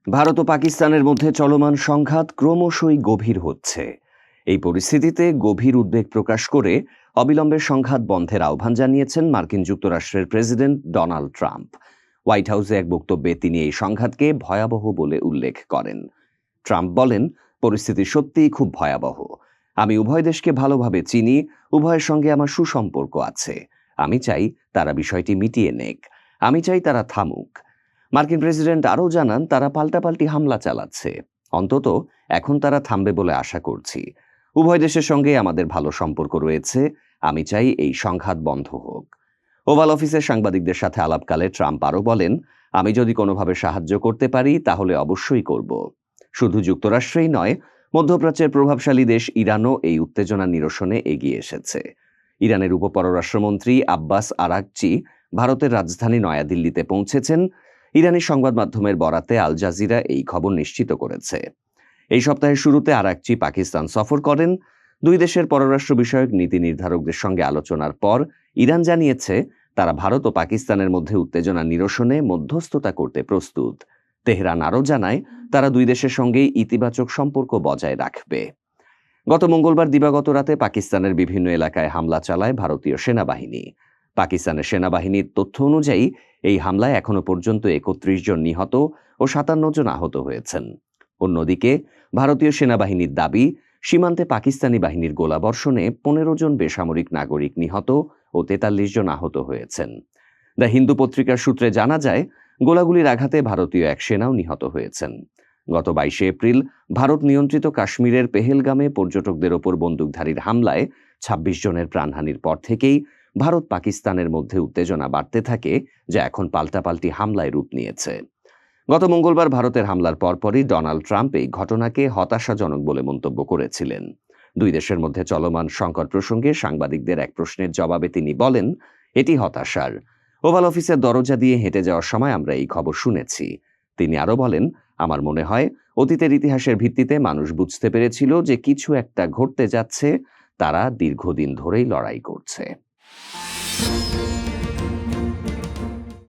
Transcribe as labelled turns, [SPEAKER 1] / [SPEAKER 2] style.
[SPEAKER 1] ভারত ও পাকিস্তানের মধ্যে চলমান সংঘাত ক্রমশই গভীর হচ্ছে। এই পরিস্থিতিতে গভীর উদ্বেগ প্রকাশ করে অবিলম্বে সংঘাত বন্ধের আহ্বান জানিয়েছেন মার্কিন যুক্তরাষ্ট্রের প্রেসিডেন্ট ডোনাল্ড ট্রাম্প। হোয়াইট হাউসে এক বক্তব্যে তিনি এই সংঘাতকে ভয়াবহ বলে উল্লেখ করেন। ট্রাম্প বলেন, পরিস্থিতি সত্যিই খুব ভয়াবহ। আমি উভয় দেশকে ভালোভাবে চিনি, উভয়ের সঙ্গে আমার সুসম্পর্ক আছে। আমি চাই তারা বিষয়টি মিটিয়ে নেক। আমি চাই তারা থামুক। মার্কিন প্রেসিডেন্ট আরও জানান, তারা পাল্টাপাল্টি হামলা চালাচ্ছে। অন্তত এখন তারা থামবে বলে আশা করছি। উভয় দেশের সঙ্গে আমাদের ভালো সম্পর্ক রয়েছে। আমি চাই এই সংঘাত বন্ধ হোক। ওভাল অফিসের সাংবাদিকদের সাথে আলাপকালে ট্রাম্প আরও বলেন, আমি যদি কোনোভাবে সাহায্য করতে পারি তাহলে অবশ্যই করব। শুধু যুক্তরাষ্ট্রেই নয়, মধ্যপ্রাচ্যের প্রভাবশালী দেশ ইরানও এই উত্তেজনা নিরসনে এগিয়ে এসেছে। ইরানের উপপররাষ্ট্রমন্ত্রী আব্বাস আরাগচি ভারতের রাজধানী নয়াদিল্লিতে পৌঁছেছেন। ইরানি সংবাদ মাধ্যমের বরাতে আল জাজিরা এই খবর নিশ্চিত করেছে। এই সপ্তাহের শুরুতে আরাগচি পাকিস্তান সফর করেন। দুই দেশের পররাষ্ট্র বিষয়ক নীতি নির্ধারকদের সঙ্গে আলোচনার পর ইরান জানিয়েছে, তারা ভারত ও পাকিস্তানের মধ্যে উত্তেজনা নিরসনে মধ্যস্থতা করতে প্রস্তুত। তেহরান আরও জানায়, তারা দুই দেশের সঙ্গেই ইতিবাচক সম্পর্ক বজায় রাখবে। গত মঙ্গলবার দিবাগত রাতে পাকিস্তানের বিভিন্ন এলাকায় হামলা চালায় ভারতীয় সেনাবাহিনী। পাকিস্তানের সেনাবাহিনীর তথ্য অনুযায়ী এই হামলায় এখনো পর্যন্ত ৩১ জন নিহত ও ৫৭ জন আহত হয়েছেন। অন্যদিকে ভারতীয় সেনাবাহিনীর দাবি, সীমান্তে পাকিস্তানি বাহিনীর গোলাবর্ষণে ১৫ জন বেসামরিক নাগরিক নিহত ও ৪৩ জন আহত হয়েছেন। দ্য হিন্দু পত্রিকার সূত্রে জানা যায়, গোলাগুলির আঘাতে ভারতীয় এক সেনাও নিহত হয়েছেন। গত ২২ এপ্রিল ভারত নিয়ন্ত্রিত কাশ্মীরের পেহেলগামে পর্যটকদের ওপর বন্দুকধারীর হামলায় ২৬ জনের প্রাণহানির পর থেকেই ভারত পাকিস্তানের মধ্যে উত্তেজনা বাড়তে থাকে, যা এখন পাল্টাপাল্টি হামলায় রূপ নিয়েছে। গত মঙ্গলবার ভারতের হামলার পরপরই ডোনাল্ড ট্রাম্প এই ঘটনাকে হতাশাজনক বলে মন্তব্য করেছিলেন। দুই দেশের মধ্যে চলমান সংকট প্রসঙ্গে সাংবাদিকদের এক প্রশ্নের জবাবে তিনি বলেন, এটি হতাশার। ওভাল অফিসের দরজা দিয়ে হেঁটে যাওয়ার সময় আমরা এই খবর শুনেছি। তিনি আরও বলেন, আমার মনে হয় অতীতের ইতিহাসের ভিত্তিতে মানুষ বুঝতে পেরেছিল যে কিছু একটা ঘটতে যাচ্ছে। তারা দীর্ঘদিন ধরেই লড়াই করছে।